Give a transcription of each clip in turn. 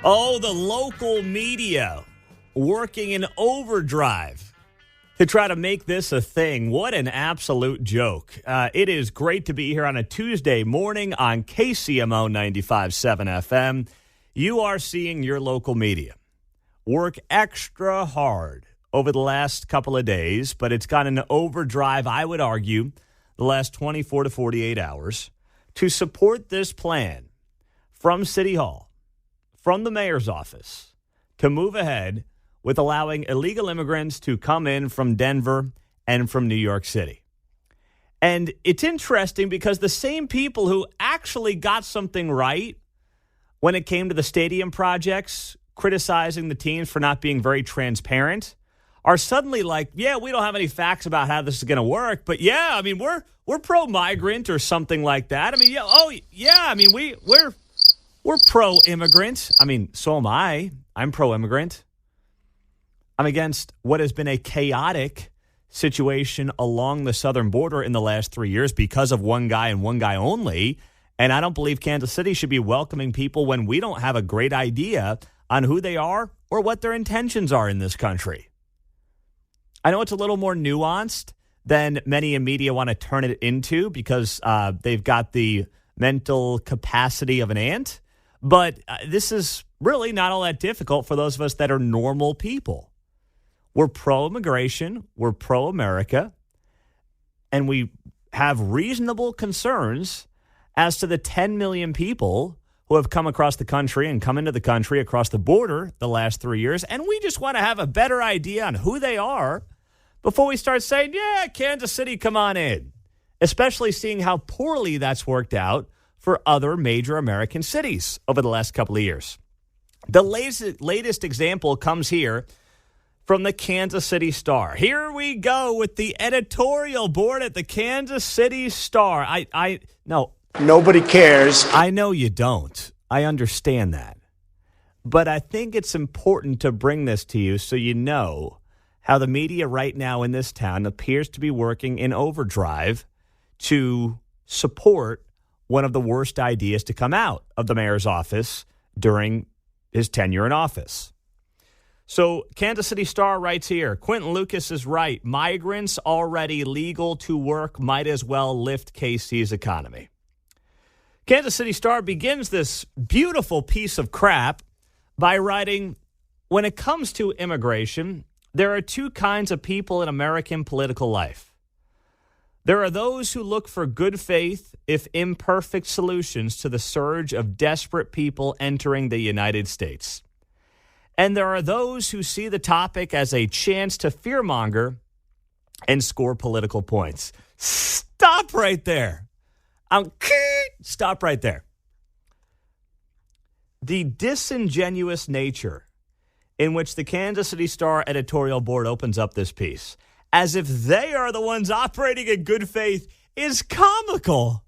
Oh, the local media working in overdrive to try to make this a thing. What an absolute joke. It is great to be here on a Tuesday morning on KCMO 95.7 FM. You are seeing your local media work extra hard over the last couple of days, but it's got an overdrive, I would argue, the last 24 to 48 hours to support this plan from City Hall, from the mayor's office, to move ahead with allowing illegal immigrants to come in from Denver and from New York City. And it's interesting because the same people who actually got something right when it came to the stadium projects, criticizing the teams for not being very transparent, are suddenly like, yeah, we don't have any facts about how this is going to work, but yeah, I mean, we're pro-migrant or something like that. I mean, yeah, oh yeah, I mean, we're pro-immigrant. I mean, so am I. I'm pro-immigrant. I'm against what has been a chaotic situation along the southern border in the last 3 years because of one guy and one guy only. And I don't believe Kansas City should be welcoming people when we don't have a great idea on who they are or what their intentions are in this country. I know it's a little more nuanced than many in media want to turn it into because they've got the mental capacity of an ant. But this is really not all that difficult for those of us that are normal people. We're pro-immigration, we're pro-America, and we have reasonable concerns as to the 10 million people who have come across the country and come into the country across the border the last 3 years. And we just want to have a better idea on who they are before we start saying, yeah, Kansas City, come on in, especially seeing how poorly that's worked out for other major American cities over the last couple of years. The latest example comes here from the Kansas City Star. Here we go with the editorial board at the Kansas City Star. No. Nobody cares. I know you don't. I understand that. But I think it's important to bring this to you so you know how the media right now in this town appears to be working in overdrive to support one of the worst ideas to come out of the mayor's office during his tenure in office. So Kansas City Star writes here, Quentin Lucas is right. Migrants already legal to work might as well lift KC's economy. Kansas City Star begins this beautiful piece of crap by writing, when it comes to immigration, there are two kinds of people in American political life. There are those who look for good faith, if imperfect, solutions to the surge of desperate people entering the United States. And there are those who see the topic as a chance to fearmonger and score political points. Stop right there. Stop right there. The disingenuous nature in which the Kansas City Star editorial board opens up this piece, as if they are the ones operating in good faith, is comical.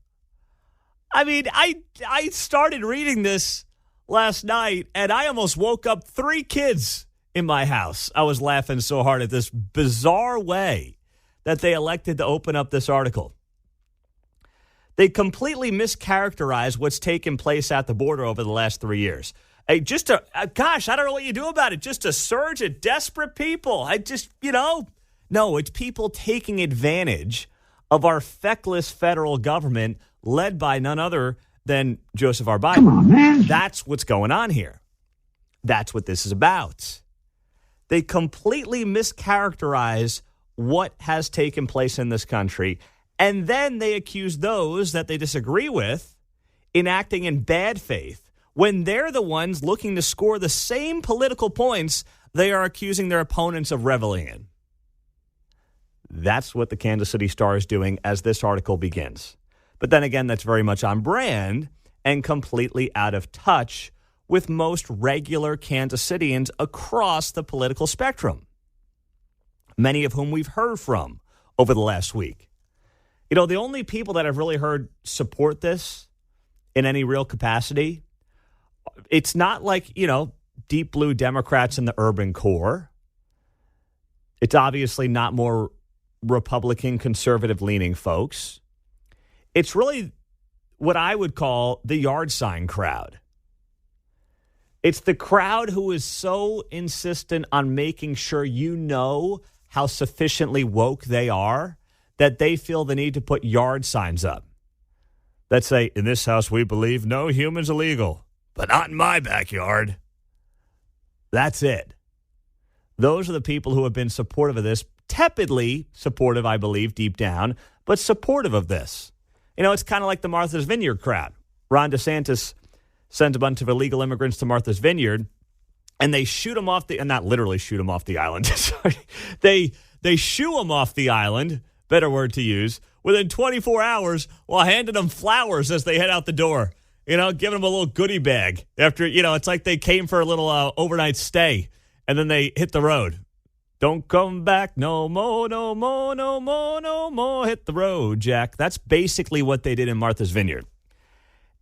I mean, I started reading this last night, and I almost woke up 3 kids in my house. I was laughing so hard at this bizarre way that they elected to open up this article. They completely mischaracterize what's taken place at the border over the last 3 years. I don't know what you do about it. Just a surge of desperate people. No, it's people taking advantage of our feckless federal government led by none other than Joseph R. Biden. Come on, man. That's what's going on here. That's what this is about. They completely mischaracterize what has taken place in this country, and then they accuse those that they disagree with in acting in bad faith when they're the ones looking to score the same political points they are accusing their opponents of reveling in. That's what the Kansas City Star is doing as this article begins. But then again, that's very much on brand and completely out of touch with most regular Kansas Cityans across the political spectrum, many of whom we've heard from over the last week. You know, the only people that I've really heard support this in any real capacity, it's not like, deep blue Democrats in the urban core. It's obviously not more Republican conservative leaning folks. It's really what I would call the yard sign crowd. It's the crowd who is so insistent on making sure you know how sufficiently woke they are that they feel the need to put yard signs up that say, in this house we believe no humans illegal, but not in my backyard. That's it. Those are the people who have been supportive of this, tepidly supportive, I believe, deep down, but supportive of this. You know, it's kind of like the Martha's Vineyard crowd. Ron DeSantis sent a bunch of illegal immigrants to Martha's Vineyard, and they shoot them off the, and not literally shoot them off the island. Sorry. They shoo them off the island, better word to use, within 24 hours while handing them flowers as they head out the door. You know, giving them a little goodie bag after, you know, it's like they came for a little overnight stay, and then they hit the road. Don't come back no more, no more, no more, no more. Hit the road, Jack. That's basically what they did in Martha's Vineyard.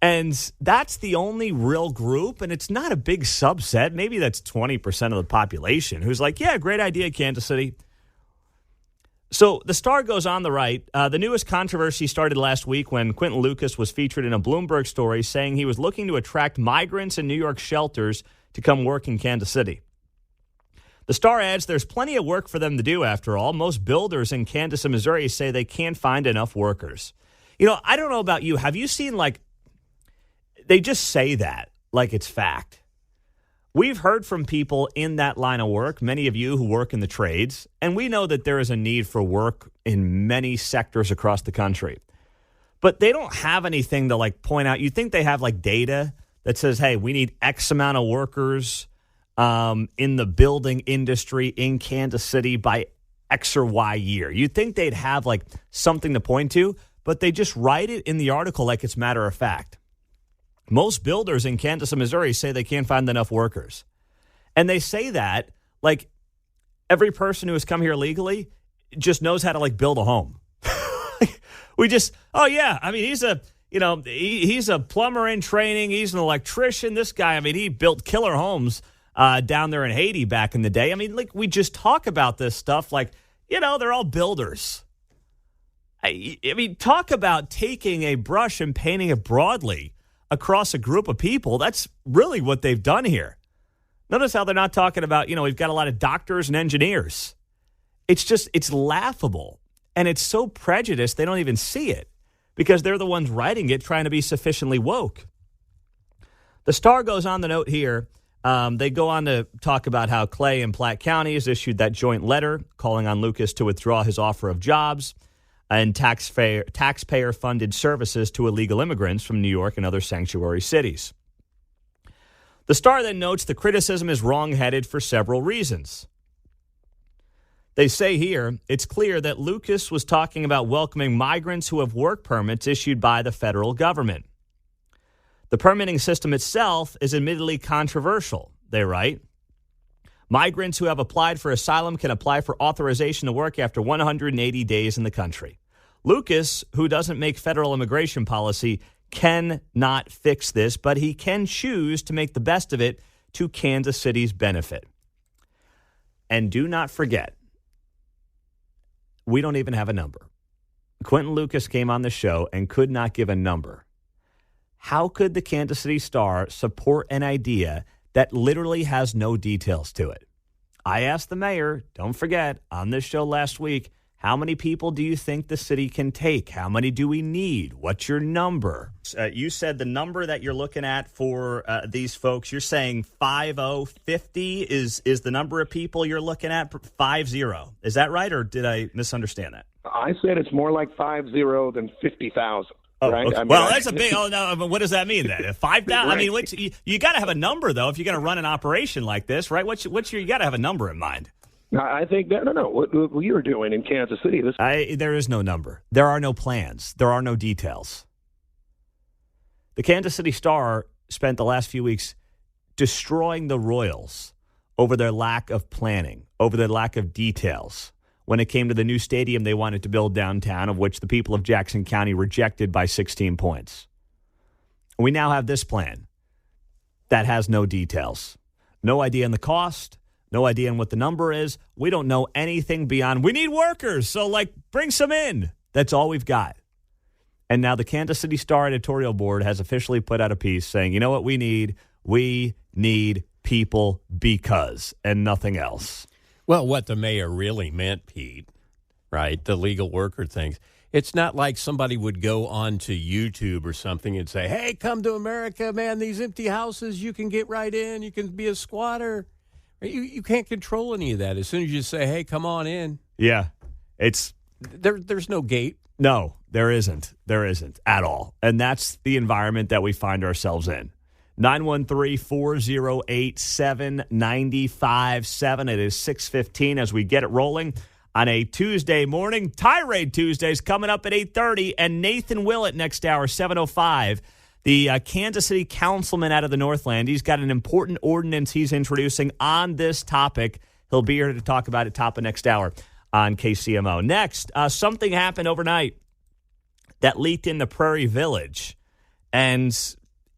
And that's the only real group, and it's not a big subset. Maybe that's 20% of the population who's like, yeah, great idea, Kansas City. So the Star goes on the right. The newest controversy started last week when Quinton Lucas was featured in a Bloomberg story saying he was looking to attract migrants in New York shelters to come work in Kansas City. The Star adds there's plenty of work for them to do, after all. Most builders in Kansas and Missouri say they can't find enough workers. You know, I don't know about you. Have you seen, like, they just say that like it's fact. We've heard from people in that line of work, many of you who work in the trades, and we know that there is a need for work in many sectors across the country. But they don't have anything to, like, point out. You think they have, like, data that says, hey, we need X amount of workers in the building industry in Kansas City by X or Y year. You'd think they'd have, like, something to point to, but they just write it in the article like it's matter of fact. Most builders in Kansas and Missouri say they can't find enough workers. And they say that like every person who has come here legally just knows how to, like, build a home. We just, oh, yeah. I mean, he's a plumber in training. He's an electrician. This guy, I mean, he built killer homes down there in Haiti back in the day. I mean, like, we just talk about this stuff like, you know, they're all builders. I mean, talk about taking a brush and painting it broadly across a group of people. That's really what they've done here. Notice how they're not talking about, you know, we've got a lot of doctors and engineers. It's laughable. And it's so prejudiced, they don't even see it because they're the ones writing it, trying to be sufficiently woke. The Star goes on the note here. They go on to talk about how Clay and Platte counties issued that joint letter calling on Lucas to withdraw his offer of jobs and taxpayer-funded services to illegal immigrants from New York and other sanctuary cities. The Star then notes the criticism is wrong-headed for several reasons. They say here, it's clear that Lucas was talking about welcoming migrants who have work permits issued by the federal government. The permitting system itself is admittedly controversial, they write. Migrants who have applied for asylum can apply for authorization to work after 180 days in the country. Lucas, who doesn't make federal immigration policy, cannot fix this, but he can choose to make the best of it to Kansas City's benefit. And do not forget, we don't even have a number. Quinton Lucas came on the show and could not give a number. How could the Kansas City Star support an idea that literally has no details to it? I asked the mayor, don't forget, on this show last week, how many people do you think the city can take? How many do we need? What's your number? You said the number that you're looking at for these folks, you're saying 50 is the number of people you're looking at, 50. Is that right, or did I misunderstand that? I said it's more like 50 than 50,000. Oh, right? okay. I mean, well, that's a big. Oh no! But what does that mean then? 5,000. Right. I mean, you got to have a number though if you're going to run an operation like this, right? You got to have a number in mind. I think that no. What you're doing in Kansas City, there is no number. There are no plans. There are no details. The Kansas City Star spent the last few weeks destroying the Royals over their lack of planning, over their lack of details. When it came to the new stadium they wanted to build downtown, of which the people of Jackson County rejected by 16 points. We now have this plan that has no details. No idea on the cost, no idea on what the number is. We don't know anything beyond, we need workers, so, like, bring some in. That's all we've got. And now the Kansas City Star editorial board has officially put out a piece saying, you know what we need? We need people because, and nothing else. Well, what the mayor really meant, Pete, right, the legal worker things, it's not like somebody would go on to YouTube or something and say, hey, come to America, man, these empty houses, you can get right in, you can be a squatter. You can't control any of that. As soon as you say, hey, come on in. Yeah, There's no gate. No, there isn't. There isn't at all. And that's the environment that we find ourselves in. 913-408-7957. It is 6:15 as we get it rolling on a Tuesday morning. Tirade Tuesday's coming up at 8:30. And Nathan Willett next hour, 7:05. The Kansas City councilman out of the Northland. He's got an important ordinance he's introducing on this topic. He'll be here to talk about it top of next hour on KCMO. Next, something happened overnight that leaked into Prairie Village. And,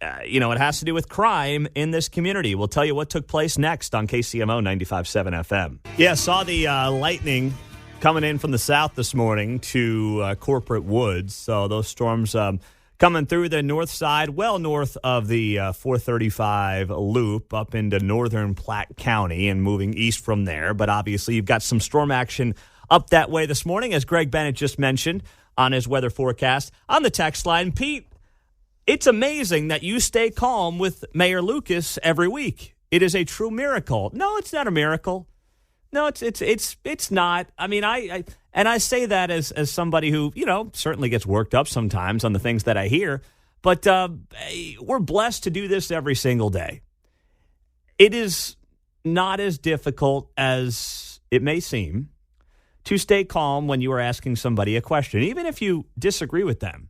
it has to do with crime in this community. We'll tell you what took place next on KCMO 95.7 FM. Yeah, saw the lightning coming in from the south this morning to Corporate Woods. So those storms coming through the north side, well north of the 435 loop up into northern Platte County and moving east from there. But obviously you've got some storm action up that way this morning, as Greg Bennett just mentioned on his weather forecast. On the text line, Pete, it's amazing that you stay calm with Mayor Lucas every week. It is a true miracle. No, it's not a miracle. No, it's not. I mean, I say that as somebody who, certainly gets worked up sometimes on the things that I hear, but we're blessed to do this every single day. It is not as difficult as it may seem to stay calm when you are asking somebody a question, even if you disagree with them.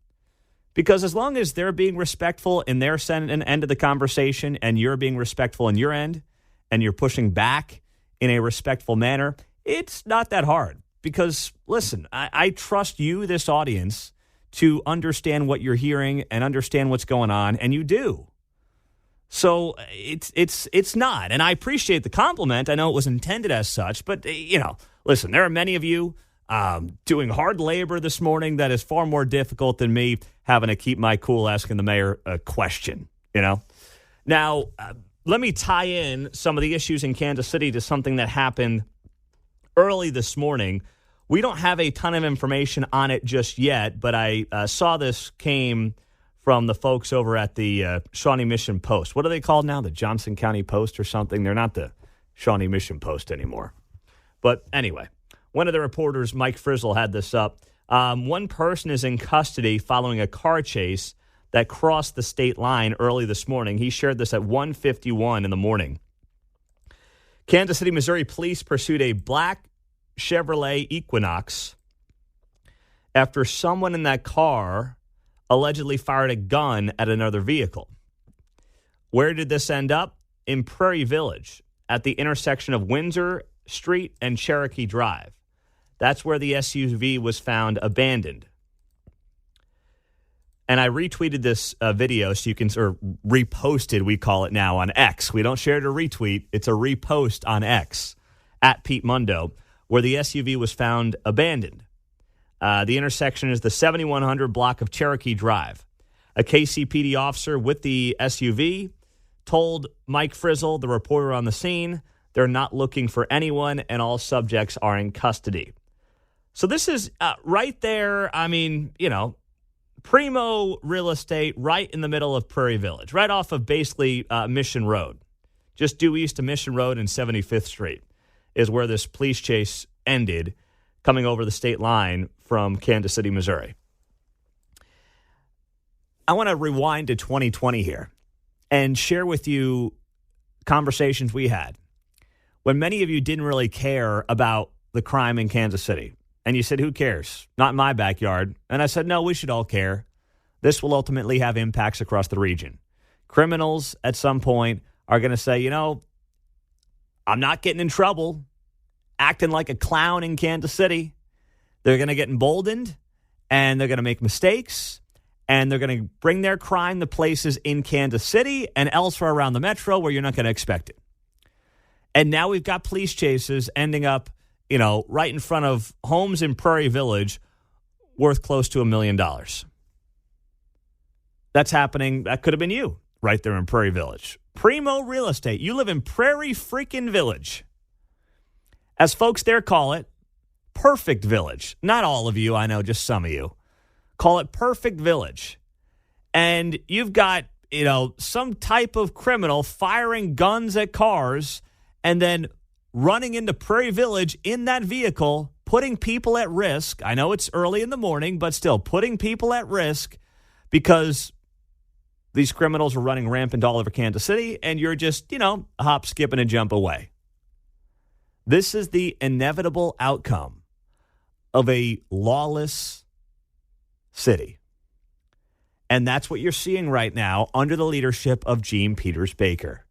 Because as long as they're being respectful in their end of the conversation and you're being respectful in your end and you're pushing back in a respectful manner, it's not that hard. Because, listen, I trust you, this audience, to understand what you're hearing and understand what's going on, and you do. So it's not. And I appreciate the compliment. I know it was intended as such, but, listen, there are many of you doing hard labor this morning that is far more difficult than me having to keep my cool asking the mayor a question, Now, let me tie in some of the issues in Kansas City to something that happened early this morning. We don't have a ton of information on it just yet, but I saw this came from the folks over at the Shawnee Mission Post. What are they called now? The Johnson County Post or something? They're not the Shawnee Mission Post anymore. But anyway, one of the reporters, Mike Frizzle, had this up. One person is in custody following a car chase that crossed the state line early this morning. He shared this at 1:51 in the morning. Kansas City, Missouri police pursued a black Chevrolet Equinox after someone in that car allegedly fired a gun at another vehicle. Where did this end up? In Prairie Village, at the intersection of Windsor Street and Cherokee Drive. That's where the SUV was found abandoned. And I retweeted this video so you can, or reposted, we call it now, on X. We don't share it or retweet. It's a repost on X, at Pete Mundo, where the SUV was found abandoned. The intersection is the 7100 block of Cherokee Drive. A KCPD officer with the SUV told Mike Frizzle, the reporter on the scene, they're not looking for anyone and all subjects are in custody. So this is right there, primo real estate right in the middle of Prairie Village, right off of basically Mission Road. Just due east of Mission Road and 75th Street is where this police chase ended, coming over the state line from Kansas City, Missouri. I want to rewind to 2020 here and share with you conversations we had when many of you didn't really care about the crime in Kansas City. And you said, who cares? Not in my backyard. And I said, no, we should all care. This will ultimately have impacts across the region. Criminals at some point are going to say, I'm not getting in trouble acting like a clown in Kansas City. They're going to get emboldened and they're going to make mistakes and they're going to bring their crime to places in Kansas City and elsewhere around the metro where you're not going to expect it. And now we've got police chases ending up right in front of homes in Prairie Village worth close to $1 million. That's happening. That could have been you right there in Prairie Village. Primo Real Estate. You live in Prairie freaking Village. As folks there call it, Perfect Village. Not all of you, I know, just some of you. Call it Perfect Village. And you've got, some type of criminal firing guns at cars and then running into Prairie Village in that vehicle, putting people at risk. I know it's early in the morning, but still putting people at risk because these criminals are running rampant all over Kansas City, and you're just, a hop, skip, and a jump away. This is the inevitable outcome of a lawless city. And that's what you're seeing right now under the leadership of Gene Peters Baker.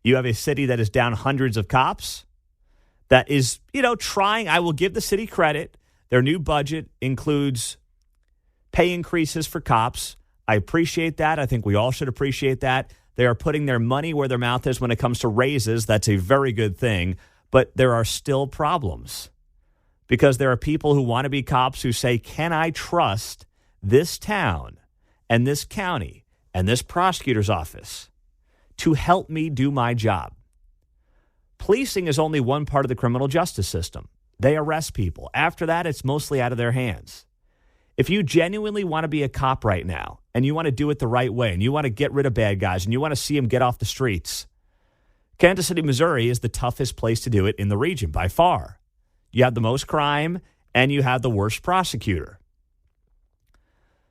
You have a city that is down hundreds of cops, that is, trying. I will give the city credit. Their new budget includes pay increases for cops. I appreciate that. I think we all should appreciate that. They are putting their money where their mouth is when it comes to raises. That's a very good thing. But there are still problems because there are people who want to be cops who say, can I trust this town and this county and this prosecutor's office to help me do my job? Policing is only one part of the criminal justice system. They arrest people. After that, it's mostly out of their hands. If you genuinely want to be a cop right now and you want to do it the right way and you want to get rid of bad guys and you want to see them get off the streets, Kansas City, Missouri is the toughest place to do it in the region by far. You have the most crime and you have the worst prosecutor.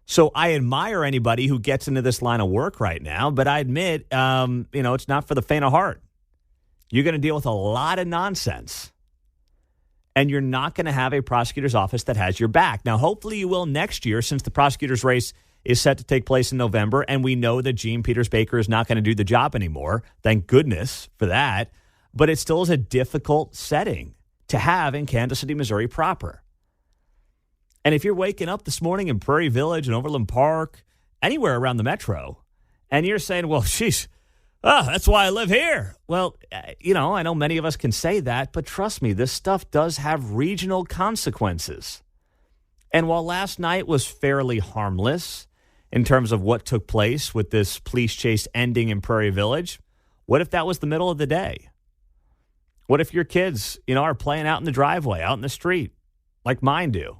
So I admire anybody who gets into this line of work right now, but I admit, it's not for the faint of heart. You're going to deal with a lot of nonsense. And you're not going to have a prosecutor's office that has your back. Now, hopefully you will next year, since the prosecutor's race is set to take place in November, and we know that Gene Peters Baker is not going to do the job anymore. Thank goodness for that. But it still is a difficult setting to have in Kansas City, Missouri proper. And if you're waking up this morning in Prairie Village and Overland Park, anywhere around the metro, and you're saying, well, geez, that's why I live here. Well, I know many of us can say that, but trust me, this stuff does have regional consequences. And while last night was fairly harmless in terms of what took place with this police chase ending in Prairie Village, what if that was the middle of the day? What if your kids, are playing out in the driveway, out in the street, like mine do?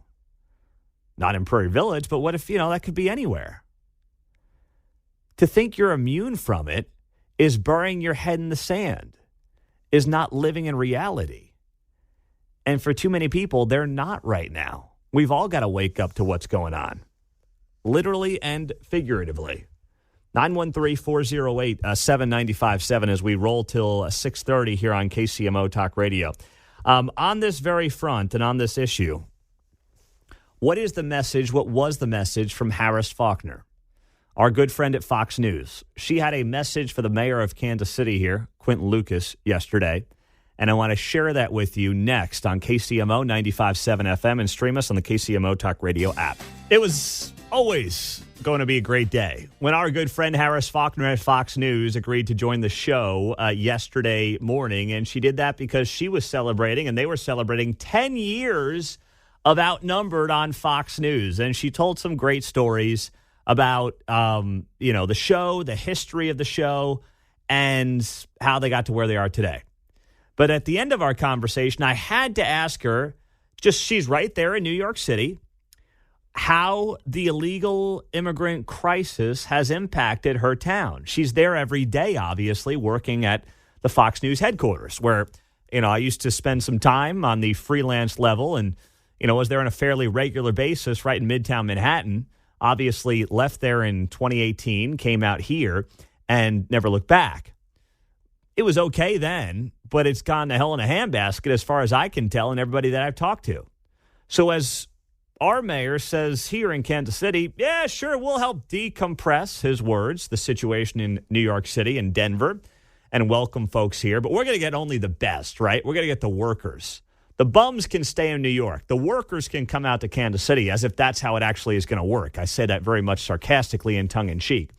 Not in Prairie Village, but what if, that could be anywhere? To think you're immune from it is burying your head in the sand, is not living in reality. And for too many people, they're not right now. We've all got to wake up to what's going on, literally and figuratively. 913-408-7957 as we roll till 6:30 here on KCMO Talk Radio. On this very front and on this issue, what is the message, what was the message from Harris Faulkner, our good friend at Fox News? She had a message for the mayor of Kansas City here, Quinton Lucas, yesterday. And I want to share that with you next on KCMO 95.7 FM and stream us on the KCMO Talk Radio app. It was always going to be a great day when our good friend Harris Faulkner at Fox News agreed to join the show yesterday morning. And she did that because she was celebrating, and they were celebrating 10 years of Outnumbered on Fox News. And she told some great stories about, the show, the history of the show, and how they got to where they are today. But at the end of our conversation, I had to ask her, she's right there in New York City, how the illegal immigrant crisis has impacted her town. She's there every day, obviously, working at the Fox News headquarters, where, I used to spend some time on the freelance level and, was there on a fairly regular basis right in Midtown Manhattan. Obviously left there in 2018, came out here, and never looked back. It was okay then, but it's gone to hell in a handbasket as far as I can tell and everybody that I've talked to. So as our mayor says here in Kansas City, yeah, sure, we'll help decompress, his words, the situation in New York City and Denver and welcome folks here. But we're going to get only the best, right? We're going to get the workers. The bums can stay in New York. The workers can come out to Kansas City, as if that's how it actually is going to work. I say that very much sarcastically and tongue-in-cheek.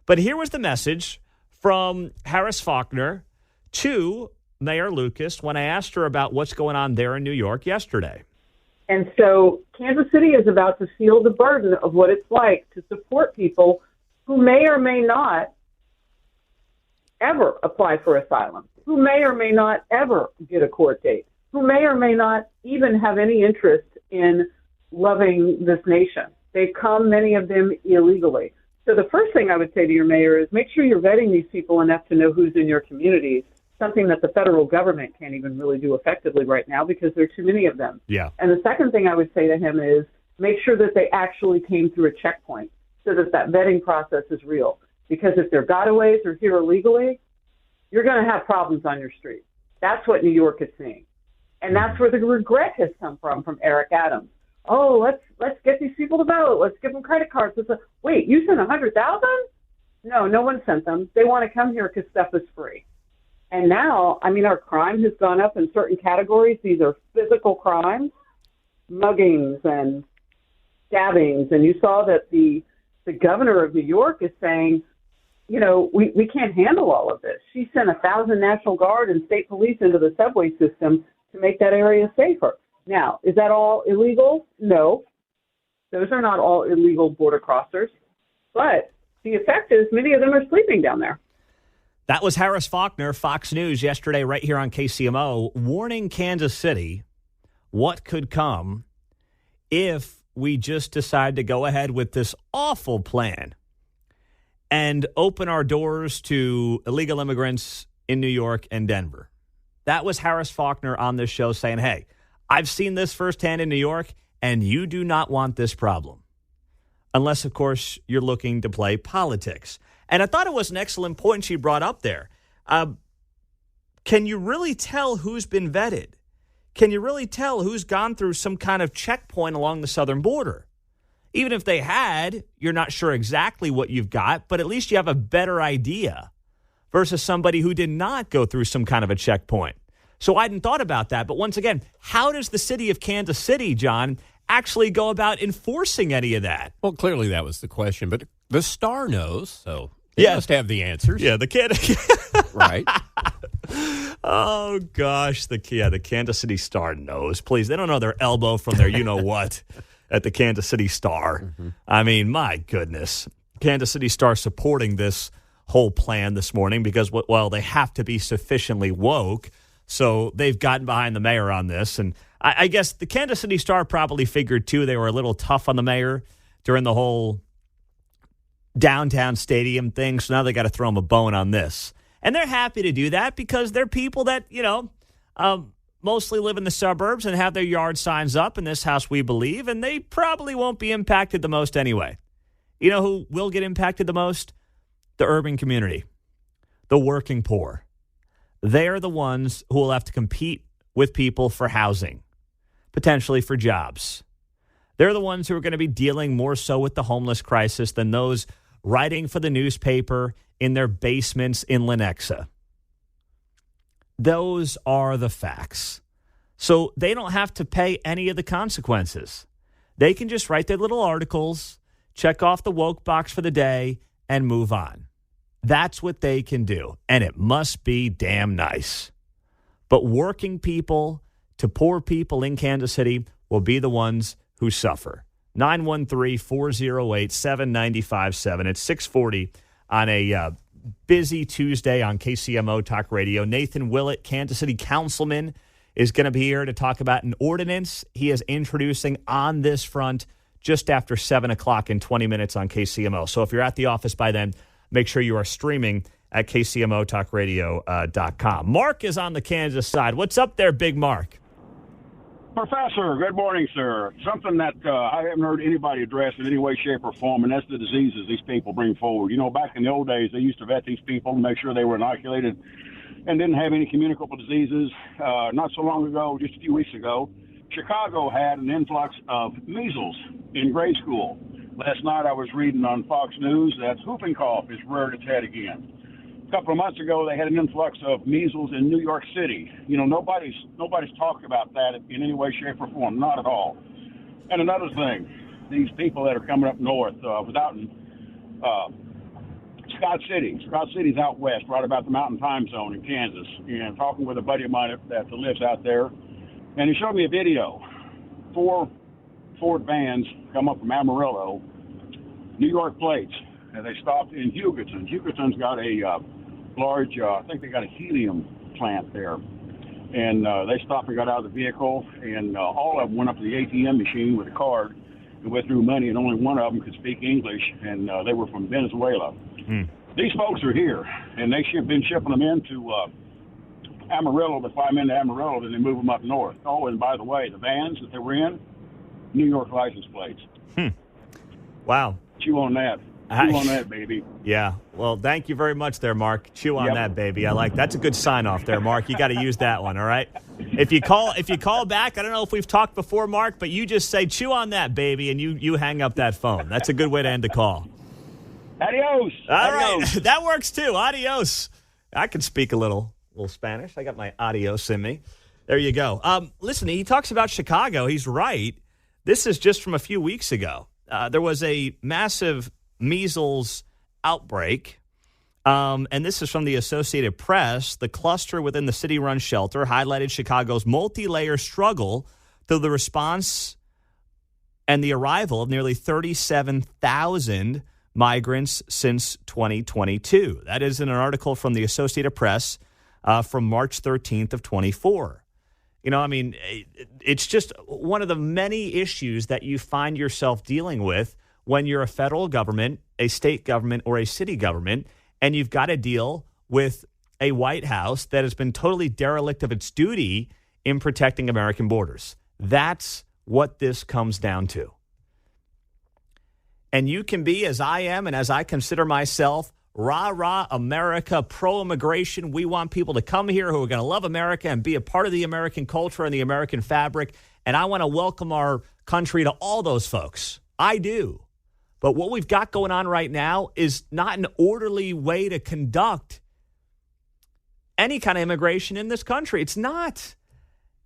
But here was the message from Harris Faulkner to Mayor Lucas when I asked her about what's going on there in New York yesterday. And so Kansas City is about to feel the burden of what it's like to support people who may or may not ever apply for asylum, who may or may not ever get a court date, who may or may not even have any interest in loving this nation. They come, many of them, illegally. So the first thing I would say to your mayor is make sure you're vetting these people enough to know who's in your communities, something that the federal government can't even really do effectively right now because there are too many of them. Yeah. And the second thing I would say to him is make sure that they actually came through a checkpoint so that that vetting process is real. Because if they're gotaways or here illegally, you're going to have problems on your street. That's what New York is seeing. And that's where the regret has come from Eric Adams. Oh, let's get these people to vote. Let's give them credit cards. Wait, you sent 100,000? No one sent them. They want to come here because stuff is free. And now, I mean, our crime has gone up in certain categories. These are physical crimes, muggings and stabbings. And you saw that the governor of New York is saying, you know, we can't handle all of this. She sent 1,000 National Guard and state police into the subway system to make that area safer. Now, is that all illegal? No. Those are not all illegal border crossers. But the effect is many of them are sleeping down there. That was Harris Faulkner, Fox News, yesterday right here on KCMO, warning Kansas City what could come if we just decide to go ahead with this awful plan and open our doors to illegal immigrants in New York and Denver. That was Harris Faulkner on this show saying, hey, I've seen this firsthand in New York, and you do not want this problem. Unless, of course, you're looking to play politics. And I thought it was an excellent point she brought up there. Can you really tell who's been vetted? Can you really tell who's gone through some kind of checkpoint along the southern border? Even if they had, you're not sure exactly what you've got, but at least you have a better idea versus somebody who did not go through some kind of a checkpoint. So I hadn't thought about that. But once again, how does the city of Kansas City, John, actually go about enforcing any of that? Well, clearly that was the question, but the Star knows, so they must have the answers. Yeah, the kid. Right. Oh, gosh. The Kansas City Star knows. Please, they don't know their elbow from their you-know-what at the Kansas City Star. Mm-hmm. I mean, my goodness. Kansas City Star supporting this whole plan this morning because, well, they have to be sufficiently woke. So they've gotten behind the mayor on this. And I guess the Kansas City Star probably figured, too, they were a little tough on the mayor during the whole downtown stadium thing. So now they got to throw him a bone on this. And they're happy to do that because they're people that, you know, mostly live in the suburbs and have their yard signs up in this house we believe. And they probably won't be impacted the most anyway. You know who will get impacted the most? The urban community, the working poor. They're the ones who will have to compete with people for housing, potentially for jobs. They're the ones who are going to be dealing more so with the homeless crisis than those writing for the newspaper in their basements in Lenexa. Those are the facts. So they don't have to pay any of the consequences. They can just write their little articles, check off the woke box for the day, and move on. That's what they can do, and it must be damn nice. But working people to poor people in Kansas City will be the ones who suffer. 913-408-7957. It's 640 on a busy Tuesday on KCMO Talk Radio. Nathan Willett, Kansas City councilman, is going to be here to talk about an ordinance he is introducing on this front just after 7 o'clock in 20 minutes on KCMO. So if you're at the office by then, make sure you are streaming at KCMOTalkRadio.com. Mark is on the Kansas side. What's up there, Big Mark? Professor, good morning, sir. Something that I haven't heard anybody address in any way, shape, or form, and that's the diseases these people bring forward. You know, back in the old days, they used to vet these people and make sure they were inoculated and didn't have any communicable diseases. Not so long ago, just a few weeks ago, Chicago had an influx of measles in grade school. Last night I was reading on Fox News that whooping cough is reared its head again. A couple of months ago, they had an influx of measles in New York City. You know, nobody's talked about that in any way, shape, or form, not at all. And another thing, these people that are coming up north, without Scott City. Scott City's out west, right about the Mountain Time Zone in Kansas. And talking with a buddy of mine that lives out there, and he showed me a video. 4 Ford vans come up from Amarillo, New York plates, and they stopped in Hugoton. Hugoton's got a large, I think they got a helium plant there. And they stopped and got out of the vehicle, and all of them went up to the ATM machine with a card and withdrew money, and only one of them could speak English, and they were from Venezuela. These folks are here, and they have been shipping them into Amarillo. They fly them into Amarillo, then they move them up north. Oh, and by the way, the vans that they were in, New York license plates. Wow. Chew on that. Chew on that, baby. Yeah. Well, thank you very much there, Mark. Chew on that, baby. I like that's a good sign off there, Mark. You got to use that one, all right? If you call back, I don't know if we've talked before, Mark, but you just say chew on that, baby, and you hang up that phone. That's a good way to end the call. Adios. All right. That works too. Adios. I can speak a little Spanish. I got my adios in me. There you go. Listen, he talks about Chicago. He's right. This is just from a few weeks ago. There was a massive measles outbreak, and this is from the Associated Press. The cluster within the city-run shelter highlighted Chicago's multi-layer struggle through the response and the arrival of nearly 37,000 migrants since 2022. That is in an article from the Associated Press from March 13th of 24. You know, I mean, it's just one of the many issues that you find yourself dealing with when you're a federal government, a state government, or a city government, and you've got to deal with a White House that has been totally derelict of its duty in protecting American borders. That's what this comes down to. And you can be, as I am and as I consider myself, rah-rah America, pro-immigration. We want people to come here who are going to love America and be a part of the American culture and the American fabric. And I want to welcome our country to all those folks. I do. But what we've got going on right now is not an orderly way to conduct any kind of immigration in this country. It's not.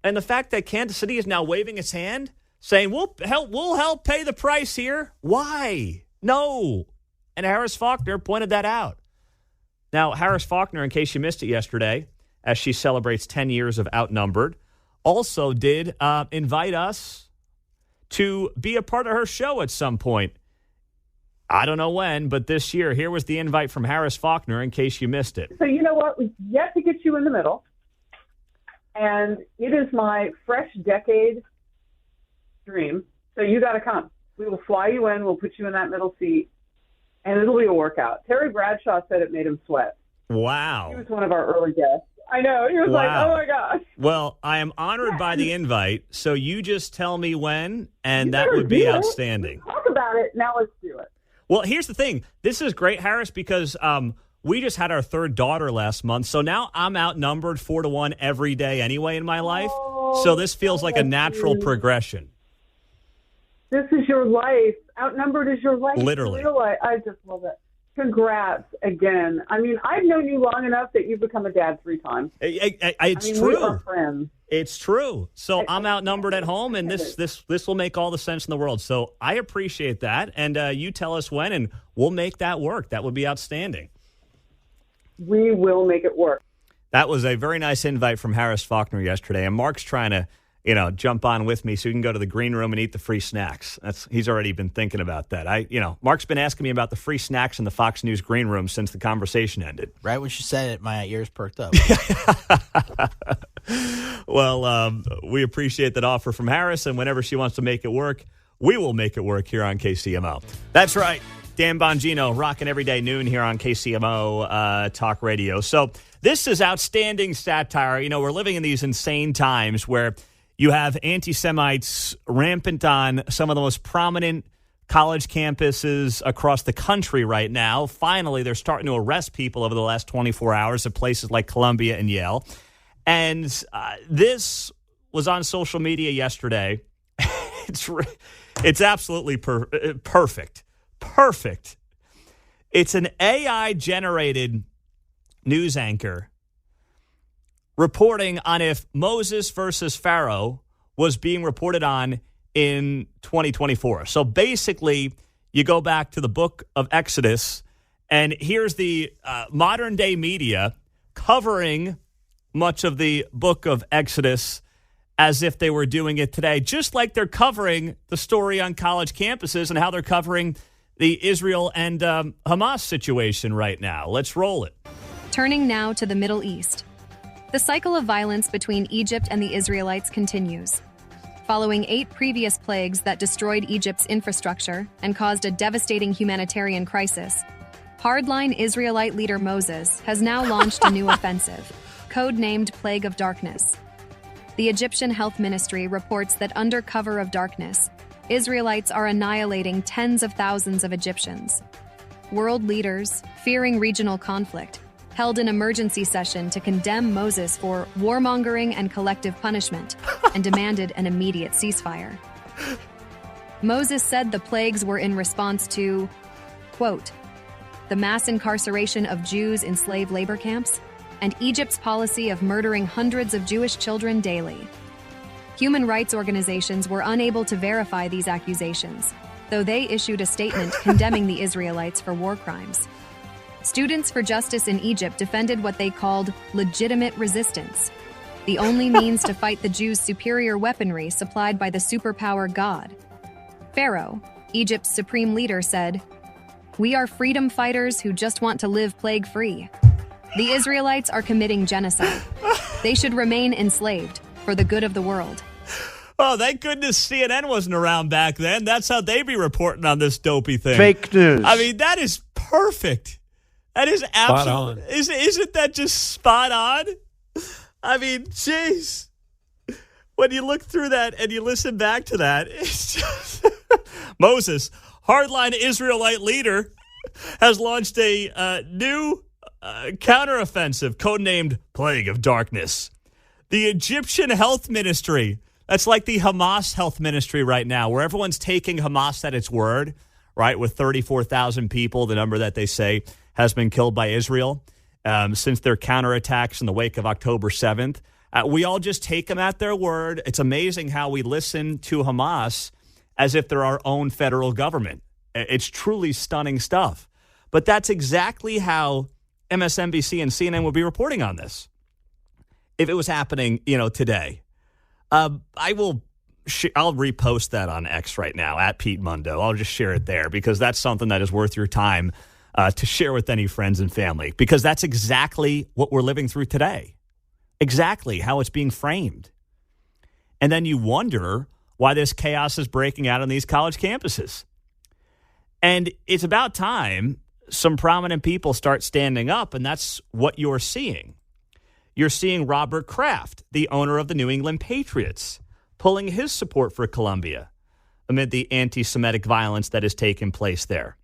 And the fact that Kansas City is now waving its hand, saying, we'll help pay the price here. Why? No. And Harris Faulkner pointed that out. Now, Harris Faulkner, in case you missed it yesterday, as she celebrates 10 years of Outnumbered, also did invite us to be a part of her show at some point. I don't know when, but this year. Here was the invite from Harris Faulkner in case you missed it. So you know what? We've yet to get you in the middle. And it is my fresh decade dream. So you got to come. We will fly you in. We'll put you in that middle seat. And it'll be a workout. Terry Bradshaw said it made him sweat. Wow. He was one of our early guests. I know. He was like, oh, my gosh. Well, I am honored by the invite. So you just tell me when, and that would be outstanding. Talk about it. Now let's do it. Well, here's the thing. This is great, Harris, because we just had our third daughter last month. So now I'm outnumbered 4-1 every day anyway in my life. So this feels like a natural progression. This is your life. Outnumbered is your life. Literally. I just love it. Congrats again. I mean, I've known you long enough that you've become a dad 3 times. It's true. We are friends. It's true. So I'm outnumbered at home, and this will make all the sense in the world. So I appreciate that, and you tell us when, and we'll make that work. That would be outstanding. We will make it work. That was a very nice invite from Harris Faulkner yesterday, and Mark's trying to jump on with me so we can go to the green room and eat the free snacks. He's already been thinking about that. Mark's been asking me about the free snacks in the Fox News green room since the conversation ended. Right when she said it, my ears perked up. Well, we appreciate that offer from Harris, and whenever she wants to make it work, we will make it work here on KCMO. That's right. Dan Bongino rocking every day noon here on KCMO Talk Radio. So this is outstanding satire. We're living in these insane times where you have anti-Semites rampant on some of the most prominent college campuses across the country right now. Finally, they're starting to arrest people over the last 24 hours at places like Columbia and Yale. And this was on social media yesterday. It's absolutely perfect. Perfect. It's an AI-generated news anchor reporting on if Moses versus Pharaoh was being reported on in 2024. So basically, you go back to the book of Exodus, and here's the modern-day media covering much of the book of Exodus as if they were doing it today, just like they're covering the story on college campuses and how they're covering the Israel and Hamas situation right now. Let's roll it. Turning now to the Middle East. The cycle of violence between Egypt and the Israelites continues. Following 8 previous plagues that destroyed Egypt's infrastructure and caused a devastating humanitarian crisis, hardline Israelite leader Moses has now launched a new offensive, codenamed Plague of Darkness. The Egyptian Health Ministry reports that under cover of darkness, Israelites are annihilating tens of thousands of Egyptians. World leaders, fearing regional conflict, held an emergency session to condemn Moses for warmongering and collective punishment and demanded an immediate ceasefire. Moses said the plagues were in response to, quote, the mass incarceration of Jews in slave labor camps and Egypt's policy of murdering hundreds of Jewish children daily. Human rights organizations were unable to verify these accusations, though they issued a statement condemning the Israelites for war crimes. Students for Justice in Egypt defended what they called legitimate resistance, the only means to fight the Jews' superior weaponry supplied by the superpower God. Pharaoh, Egypt's supreme leader, said, "We are freedom fighters who just want to live plague-free. The Israelites are committing genocide. They should remain enslaved for the good of the world." Oh, thank goodness CNN wasn't around back then. That's how they be reporting on this dopey thing. Fake news. I mean, that is perfect. That is absolutely. on. Isn't that just spot on? I mean, jeez. When you look through that and you listen back to that, it's just Moses, hardline Israelite leader, has launched a new counteroffensive codenamed Plague of Darkness. The Egyptian Health Ministry, that's like the Hamas Health Ministry right now, where everyone's taking Hamas at its word, right, with 34,000 people, the number that they say has been killed by Israel since their counterattacks in the wake of October 7th. We all just take them at their word. It's amazing how we listen to Hamas as if they're our own federal government. It's truly stunning stuff. But that's exactly how MSNBC and CNN would be reporting on this if it was happening, today. I'll repost that on X right now, at Pete Mundo. I'll just share it there because that's something that is worth your time to share with any friends and family, because that's exactly what we're living through today, exactly how it's being framed. And then you wonder why this chaos is breaking out on these college campuses. And it's about time some prominent people start standing up, and that's what you're seeing. You're seeing Robert Kraft, the owner of the New England Patriots, pulling his support for Columbia amid the anti-Semitic violence that has taken place there.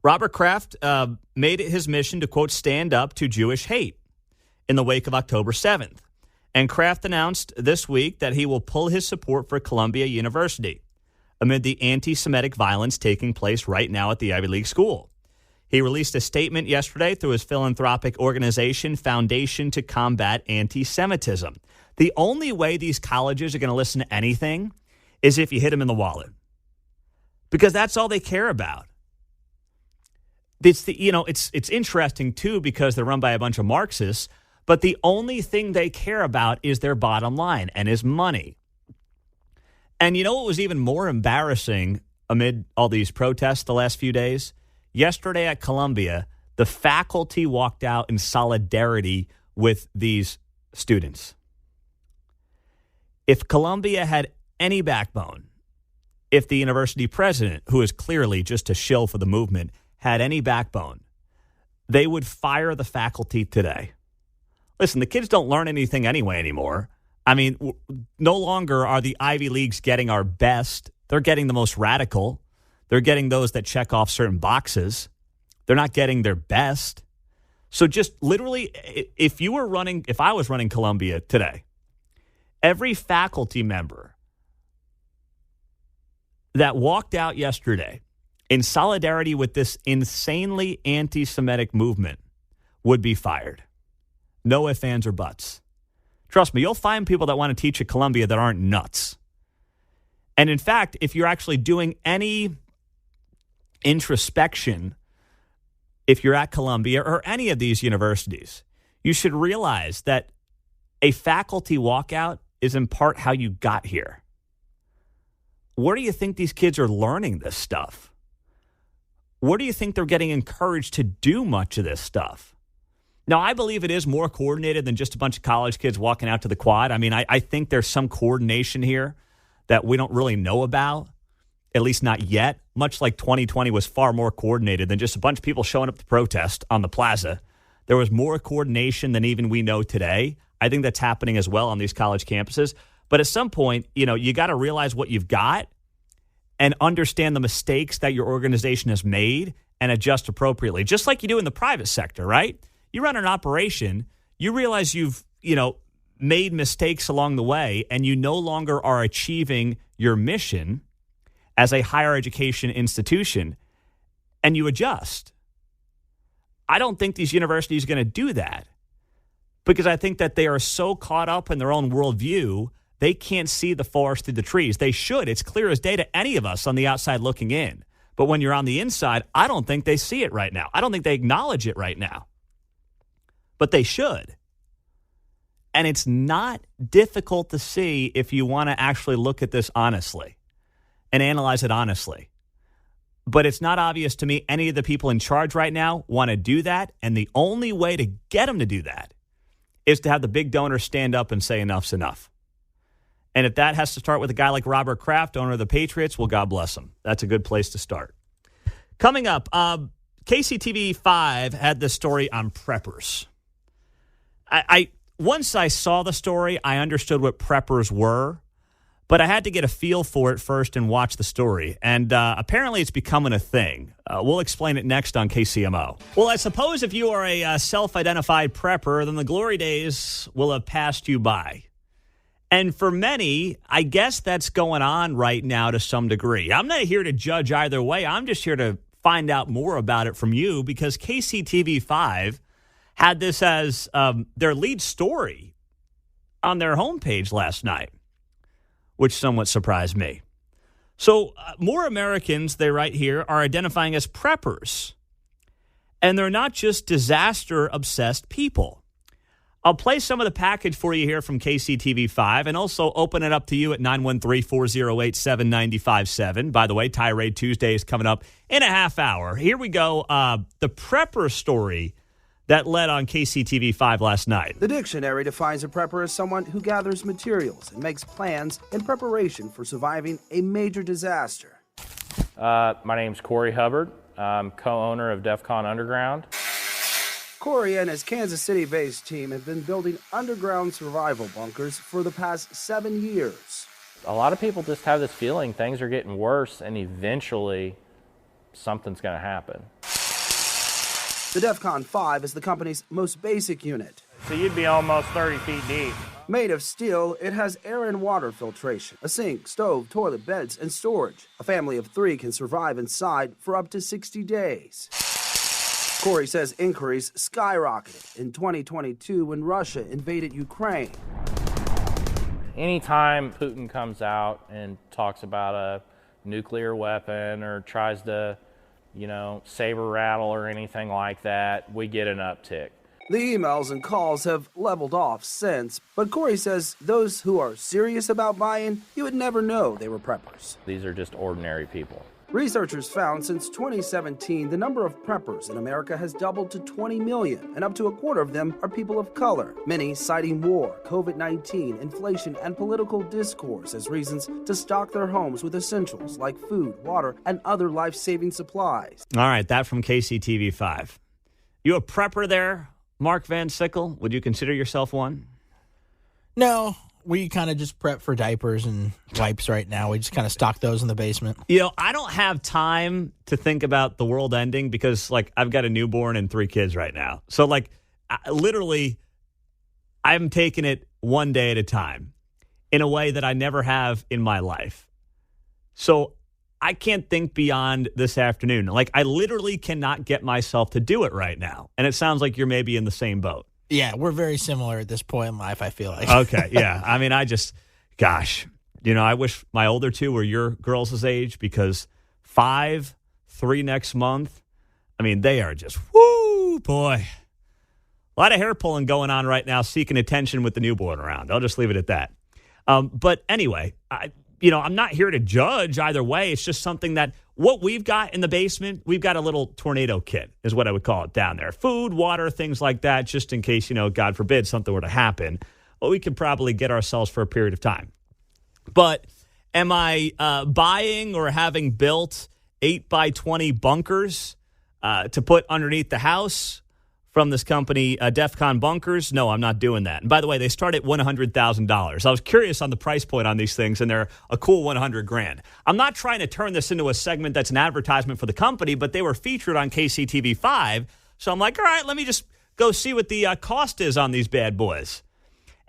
Robert Kraft made it his mission to, quote, stand up to Jewish hate in the wake of October 7th. And Kraft announced this week that he will pull his support for Columbia University amid the anti-Semitic violence taking place right now at the Ivy League school. He released a statement yesterday through his philanthropic organization, Foundation to Combat Anti-Semitism. The only way these colleges are going to listen to anything is if you hit them in the wallet, because that's all they care about. It's interesting, too, because they're run by a bunch of Marxists, but the only thing they care about is their bottom line and is money. And you know what was even more embarrassing amid all these protests the last few days? Yesterday at Columbia, the faculty walked out in solidarity with these students. If Columbia had any backbone, if the university president, who is clearly just a shill for the movement, had any backbone, they would fire the faculty today. Listen, the kids don't learn anything anyway anymore. I mean, no longer are the Ivy Leagues getting our best. They're getting the most radical. They're getting those that check off certain boxes. They're not getting their best. So just literally, if I was running Columbia today, every faculty member that walked out yesterday in solidarity with this insanely anti-Semitic movement would be fired. No ifs, ands, or buts. Trust me, you'll find people that want to teach at Columbia that aren't nuts. And in fact, if you're actually doing any introspection, if you're at Columbia or any of these universities, you should realize that a faculty walkout is in part how you got here. Where do you think these kids are learning this stuff? Where do you think they're getting encouraged to do much of this stuff? Now, I believe it is more coordinated than just a bunch of college kids walking out to the quad. I mean, I think there's some coordination here that we don't really know about, at least not yet, much like 2020 was far more coordinated than just a bunch of people showing up to protest on the plaza. There was more coordination than even we know today. I think that's happening as well on these college campuses. But at some point, you got to realize what you've got and understand the mistakes that your organization has made and adjust appropriately, just like you do in the private sector, right? You run an operation, you realize you've, made mistakes along the way, and you no longer are achieving your mission as a higher education institution, and you adjust. I don't think these universities are going to do that because I think that they are so caught up in their own worldview, they can't see the forest through the trees. They should. It's clear as day to any of us on the outside looking in. But when you're on the inside, I don't think they see it right now. I don't think they acknowledge it right now. But they should. And it's not difficult to see if you want to actually look at this honestly and analyze it honestly. But it's not obvious to me any of the people in charge right now want to do that. And the only way to get them to do that is to have the big donors stand up and say enough's enough. And if that has to start with a guy like Robert Kraft, owner of the Patriots, well, God bless him. That's a good place to start. Coming up, KCTV5 had this story on preppers. Once I saw the story, I understood what preppers were, but I had to get a feel for it first and watch the story. And apparently it's becoming a thing. We'll explain it next on KCMO. Well, I suppose if you are a self-identified prepper, then the glory days will have passed you by. And for many, I guess that's going on right now to some degree. I'm not here to judge either way. I'm just here to find out more about it from you because KCTV5 had this as their lead story on their homepage last night, which somewhat surprised me. So more Americans, they write here, are identifying as preppers. And they're not just disaster-obsessed people. I'll play some of the package for you here from KCTV5 and also open it up to you at 913-408-7957. By the way, Tirade Tuesday is coming up in a half hour. Here we go. The prepper story that led on KCTV5 last night. The dictionary defines a prepper as someone who gathers materials and makes plans in preparation for surviving a major disaster. My name's Corey Hubbard. I'm co-owner of DEF CON Underground. Corey and his Kansas City-based team have been building underground survival bunkers for the past 7 years. A lot of people just have this feeling things are getting worse and eventually something's going to happen. The DEF CON 5 is the company's most basic unit. So you'd be almost 30 feet deep. Made of steel, it has air and water filtration, a sink, stove, toilet, beds, and storage. A family of 3 can survive inside for up to 60 days. Corey says inquiries skyrocketed in 2022 when Russia invaded Ukraine. Anytime Putin comes out and talks about a nuclear weapon or tries to, saber rattle or anything like that, we get an uptick. The emails and calls have leveled off since, but Corey says those who are serious about buying, you would never know they were preppers. These are just ordinary people. Researchers found since 2017, the number of preppers in America has doubled to 20 million, and up to a quarter of them are people of color, many citing war, COVID-19, inflation, and political discourse as reasons to stock their homes with essentials like food, water, and other life-saving supplies. All right, that from KCTV5. You a prepper there, Mark Van Sickle? Would you consider yourself one? No. We kind of just prep for diapers and wipes right now. We just kind of stock those in the basement. I don't have time to think about the world ending because, I've got a newborn and 3 kids right now. So, literally, I'm taking it one day at a time in a way that I never have in my life. So, I can't think beyond this afternoon. I literally cannot get myself to do it right now. And it sounds like you're maybe in the same boat. Yeah, we're very similar at this point in life, I feel like. Okay, yeah. I mean, I wish my older 2 were your girls' age because 5, 3 next month, I mean, they are just, whoo, boy. A lot of hair pulling going on right now, seeking attention with the newborn around. I'll just leave it at that. But anyway, I'm not here to judge either way. It's just something that what we've got in the basement, we've got a little tornado kit is what I would call it down there. Food, water, things like that, just in case, God forbid, something were to happen. Well, we could probably get ourselves for a period of time. But am I buying or having built 8x20 bunkers to put underneath the house from this company, DEFCON Bunkers? No, I'm not doing that. And by the way, they start at $100,000. I was curious on the price point on these things, and they're a cool $100,000. I'm not trying to turn this into a segment that's an advertisement for the company, but they were featured on KCTV5. So I'm like, all right, let me just go see what the cost is on these bad boys.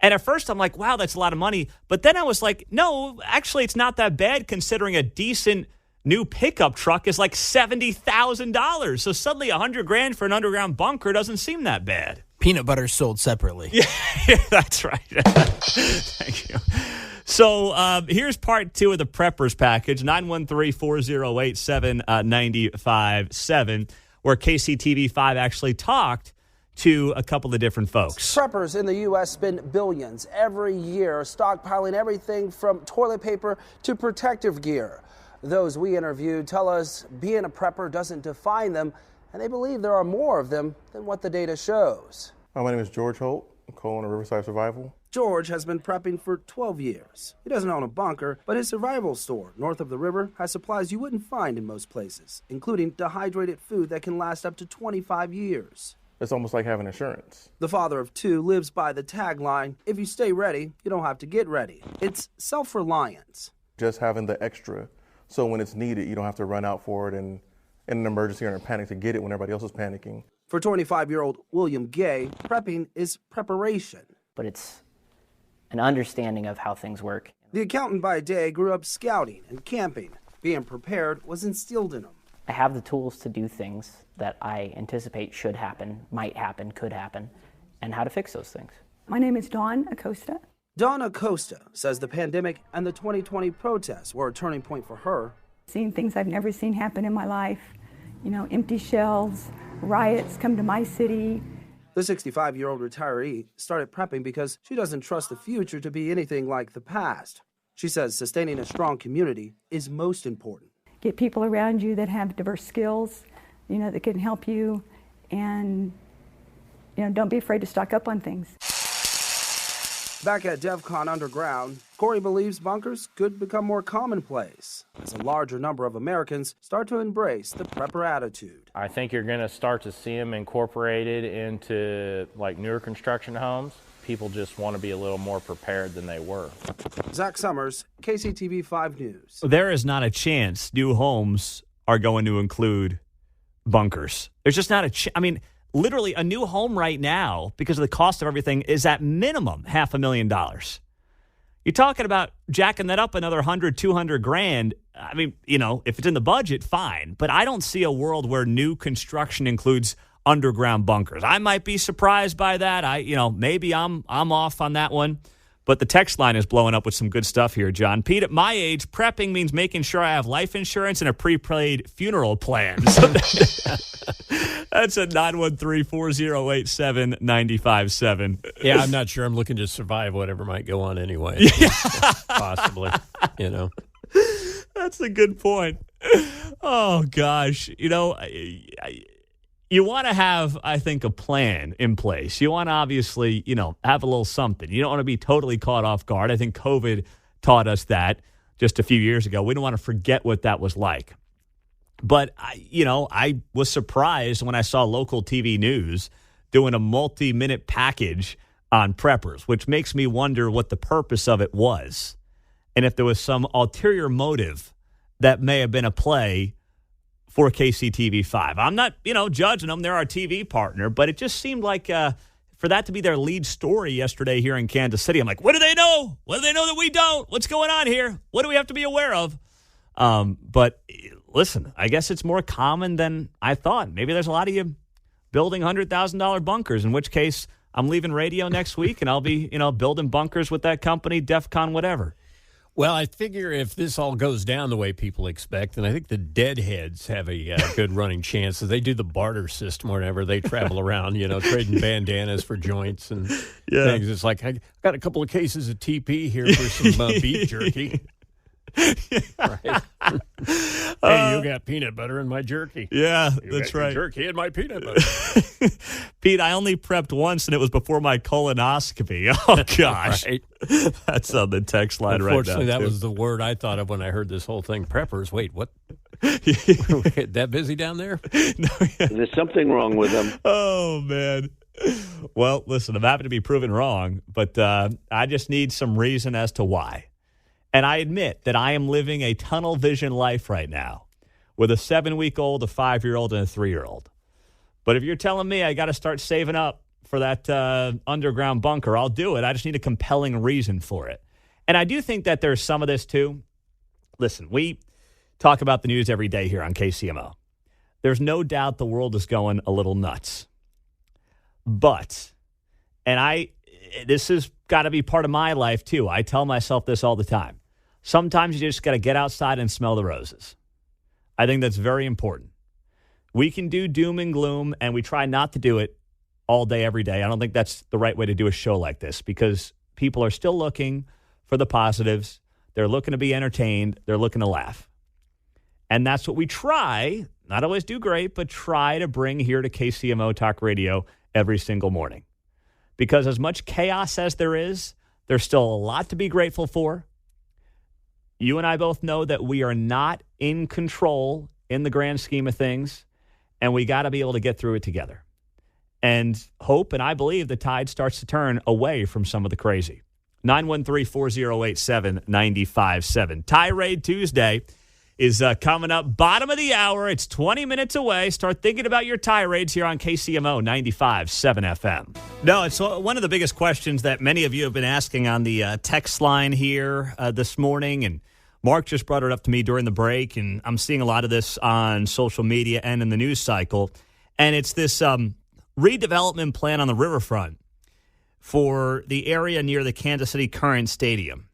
And at first I'm like, wow, that's a lot of money. But then I was like, no, actually it's not that bad considering a decent new pickup truck is like $70,000. So suddenly $100,000 for an underground bunker doesn't seem that bad. Peanut butter sold separately. Yeah, that's right. Thank you. So here's part 2 of the Preppers package, 913-408-7957, where KCTV5 actually talked to a couple of different folks. Preppers in the U.S. spend billions every year stockpiling everything from toilet paper to protective gear. Those we interviewed tell us being a prepper doesn't define them, and they believe there are more of them than what the data shows. My name is George Holt. I'm co-owner of Riverside Survival. George has been prepping for 12 years. He doesn't own a bunker, but his survival store north of the river has supplies you wouldn't find in most places, including dehydrated food that can last up to 25 years. It's almost like having insurance. The father of 2 lives by the tagline, if you stay ready, you don't have to get ready. It's self-reliance. Just having the extra, so when it's needed, you don't have to run out for it and in an emergency or in a panic to get it when everybody else is panicking. For 25-year-old William Gay, prepping is preparation. But it's an understanding of how things work. The accountant by day grew up scouting and camping. Being prepared was instilled in him. I have the tools to do things that I anticipate should happen, might happen, could happen, and how to fix those things. My name is Dawn Acosta. Dawn Acosta says the pandemic and the 2020 protests were a turning point for her. Seeing things I've never seen happen in my life, empty shelves, riots come to my city. The 65-year-old retiree started prepping because she doesn't trust the future to be anything like the past. She says sustaining a strong community is most important. Get people around you that have diverse skills, that can help you, and, don't be afraid to stock up on things. Back at DEFCON Underground, Corey believes bunkers could become more commonplace as a larger number of Americans start to embrace the prepper attitude. I think you're going to start to see them incorporated into newer construction homes. People just want to be a little more prepared than they were. Zach Summers, KCTV5 News. There is not a chance new homes are going to include bunkers. There's just not a chance. I mean, literally a new home right now, because of the cost of everything, is at minimum $500,000. You're talking about jacking that up another $100,000, $200,000. I mean, if it's in the budget, fine. But I don't see a world where new construction includes underground bunkers. I might be surprised by that. Maybe I'm off on that one. But the text line is blowing up with some good stuff here, John. Pete, at my age, prepping means making sure I have life insurance and a prepaid funeral plan. So that's at 913-408-7957. Yeah, I'm not sure. I'm looking to survive whatever might go on anyway. Possibly, That's a good point. Oh, gosh. You want to have, I think, a plan in place. You want to obviously, have a little something. You don't want to be totally caught off guard. I think COVID taught us that just a few years ago. We don't want to forget what that was like. But, I was surprised when I saw local TV news doing a multi-minute package on preppers, which makes me wonder what the purpose of it was. And if there was some ulterior motive that may have been a play for KCTV5. I'm not, judging them. They're our TV partner, but it just seemed like for that to be their lead story yesterday here in Kansas City, I'm like, what do they know? What do they know that we don't? What's going on here? What do we have to be aware of? But listen, I guess it's more common than I thought. Maybe there's a lot of you building $100,000 bunkers, in which case I'm leaving radio next week and I'll be, building bunkers with that company, DEFCON, whatever. Well, I figure if this all goes down the way people expect, then I think the deadheads have a good running chance. So they do the barter system whenever they travel around, trading bandanas for joints and things. It's like, I got a couple of cases of TP here for some beef jerky. Right. Hey, you got peanut butter in my jerky. Yeah, You that's got your right. jerky in my peanut butter. Pete, I only prepped once, and it was before my colonoscopy. Oh, gosh. Right. That's on the text line right now. Unfortunately, that too. was the word I thought of when I heard this whole thing. Preppers. Wait, what? That busy down there? There's something wrong with them. Oh, man. Well, listen, I'm happy to be proven wrong, but I just need some reason as to why. And I admit that I am living a tunnel vision life right now with a 7-week-old, a 5-year-old, and a 3-year-old. But if you're telling me I got to start saving up for that underground bunker, I'll do it. I just need a compelling reason for it. And I do think that there's some of this, too. Listen, we talk about the news every day here on KCMO. There's no doubt the world is going a little nuts. But, and this has got to be part of my life, too. I tell myself this all the time. Sometimes you just got to get outside and smell the roses. I think that's very important. We can do doom and gloom, and we try not to do it all day, every day. I don't think that's the right way to do a show like this because people are still looking for the positives. They're looking to be entertained. They're looking to laugh. And that's what we try, not always do great, but try to bring here to KCMO Talk Radio every single morning. Because as much chaos as there is, there's still a lot to be grateful for. You and I both know that we are not in control in the grand scheme of things, and we got to be able to get through it together. And hope, and I believe the tide starts to turn away from some of the crazy. 913-408-7957. Tirade Tuesday is coming up. Bottom of the hour. It's 20 minutes away. Start thinking about your tirades here on KCMO 95.7 FM. No, it's one of the biggest questions that many of you have been asking on the text line here this morning. And Mark just brought it up to me during the break. And I'm seeing a lot of this on social media and in the news cycle. And it's this redevelopment plan on the riverfront for the area near the Kansas City Current Stadium.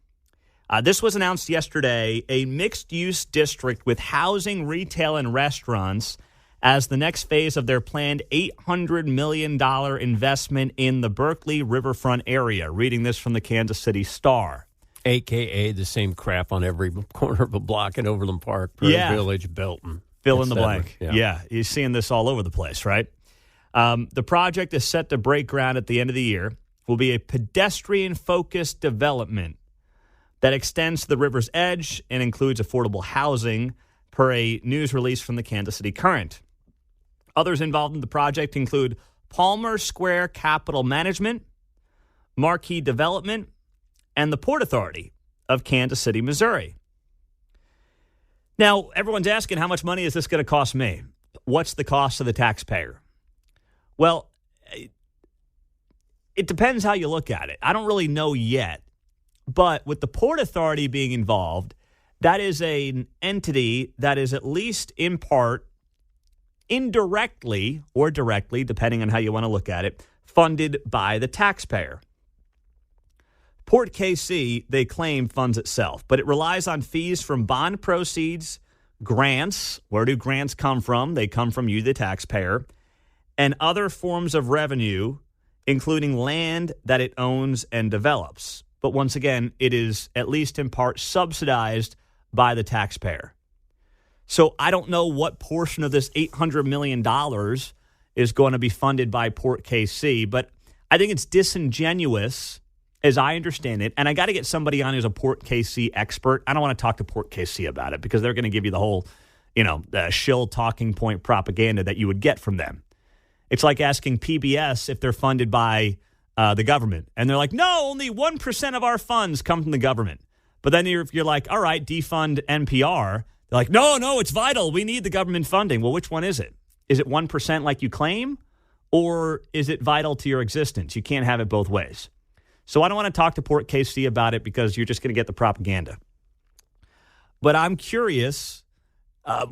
This was announced yesterday, a mixed-use district with housing, retail, and restaurants as the next phase of their planned $800 million investment in the Berkeley riverfront area. Reading this from the Kansas City Star. AKA the same crap on every corner of a block in Overland Park, Prairie Village, Belton. Fill in the blank. Yeah, you're seeing this all over the place, right? The project is set to break ground at the end of the year. Will be a pedestrian-focused development that extends to the river's edge and includes affordable housing, per a news release from the Kansas City Current. Others involved in the project include Palmer Square Capital Management, Marquee Development, and the Port Authority of Kansas City, Missouri. Now, everyone's asking, how much money is this going to cost me? What's the cost to the taxpayer? Well, it depends how you look at it. I don't really know yet. But with the Port Authority being involved, that is an entity that is at least in part, indirectly or directly, depending on how you want to look at it, funded by the taxpayer. Port KC, they claim, funds itself, but it relies on fees from bond proceeds, grants. Where do grants come from? They come from you, the taxpayer, and other forms of revenue, including land that it owns and develops. But once again, it is at least in part subsidized by the taxpayer. So I don't know what portion of this $800 million is going to be funded by Port KC, but I think it's disingenuous, as I understand it, and I got to get somebody on who's a Port KC expert. I don't want to talk to Port KC about it because they're going to give you the whole, shill talking point propaganda that you would get from them. It's like asking PBS if they're funded by the government. And they're like, no, only 1% of our funds come from the government. But then you're like, all right, defund NPR. They're like, no, it's vital. We need the government funding. Well, which one is it? Is it 1% like you claim? Or is it vital to your existence? You can't have it both ways. So I don't want to talk to Port KC about it because you're just going to get the propaganda. But I'm curious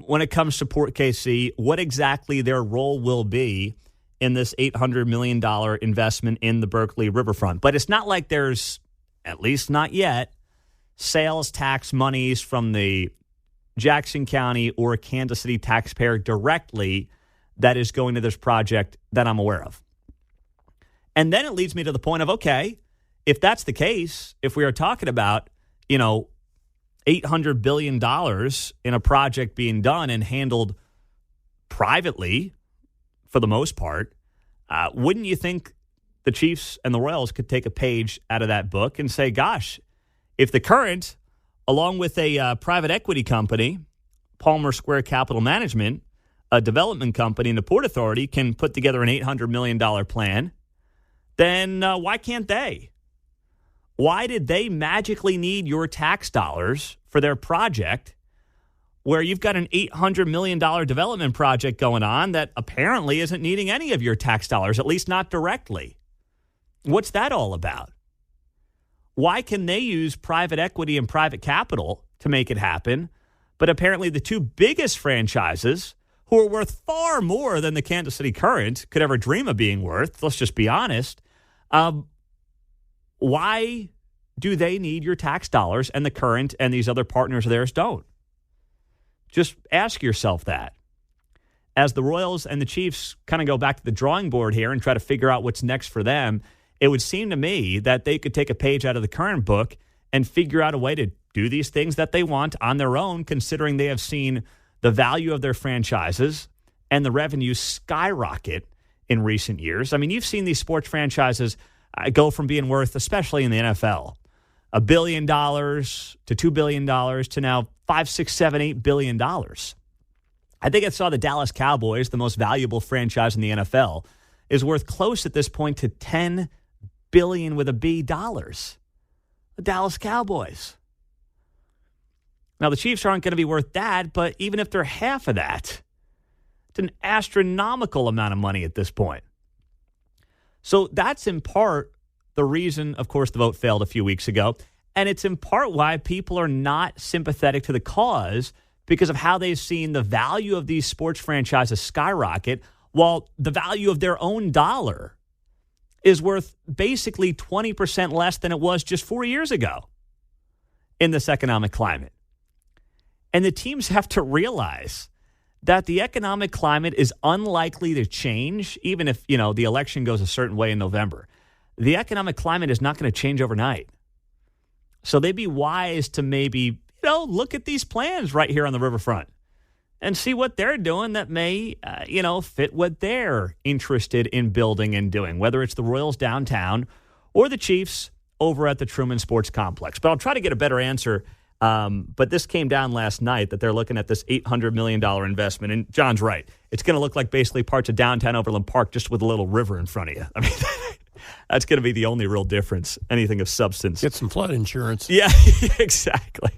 when it comes to Port KC, what exactly their role will be in this $800 million investment in the Berkeley riverfront. But it's not like there's, at least not yet, sales tax monies from the Jackson County or Kansas City taxpayer directly that is going to this project that I'm aware of. And then it leads me to the point of, okay, if that's the case, if we are talking about, $800 billion in a project being done and handled privately for the most part, wouldn't you think the Chiefs and the Royals could take a page out of that book and say, gosh, if the Current, along with a private equity company, Palmer Square Capital Management, a development company, and the Port Authority can put together an $800 million plan, then why can't they? Why did they magically need your tax dollars for their project where you've got an $800 million development project going on that apparently isn't needing any of your tax dollars, at least not directly? What's that all about? Why can they use private equity and private capital to make it happen, but apparently the two biggest franchises, who are worth far more than the Kansas City Current could ever dream of being worth, let's just be honest, why do they need your tax dollars and the Current and these other partners of theirs don't? Just ask yourself that. As the Royals and the Chiefs kind of go back to the drawing board here and try to figure out what's next for them, it would seem to me that they could take a page out of the Current book and figure out a way to do these things that they want on their own, considering they have seen the value of their franchises and the revenue skyrocket in recent years. I mean, you've seen these sports franchises go from being worth, especially in the NFL, $1 billion to $2 billion to now $5, $6, $7, $8 billion. I think I saw the Dallas Cowboys, the most valuable franchise in the NFL, is worth close at this point to $10 billion with a B dollars. The Dallas Cowboys. Now, the Chiefs aren't going to be worth that, but even if they're half of that, it's an astronomical amount of money at this point. So that's in part the reason, of course, the vote failed a few weeks ago. And it's in part why people are not sympathetic to the cause, because of how they've seen the value of these sports franchises skyrocket, while the value of their own dollar is worth basically 20% less than it was just 4 years ago in this economic climate. And the teams have to realize that the economic climate is unlikely to change, even if, the election goes a certain way in November. The economic climate is not going to change overnight. So they'd be wise to maybe, look at these plans right here on the riverfront and see what they're doing that may, fit what they're interested in building and doing, whether it's the Royals downtown or the Chiefs over at the Truman Sports Complex. But I'll try to get a better answer. But this came down last night that they're looking at this $800 million investment. And John's right. It's going to look like basically parts of downtown Overland Park just with a little river in front of you. I mean, that's going to be the only real difference, anything of substance. Get some flood insurance. Yeah, exactly.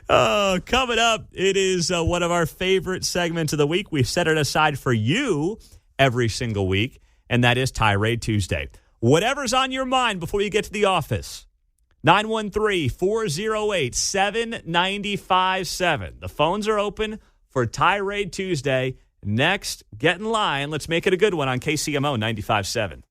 Coming up, it is one of our favorite segments of the week. We've set it aside for you every single week, and that is Tirade Tuesday. Whatever's on your mind before you get to the office. 913-408-7957. The phones are open for Tirade Tuesday. Next, get in line. Let's make it a good one on KCMO 95.7.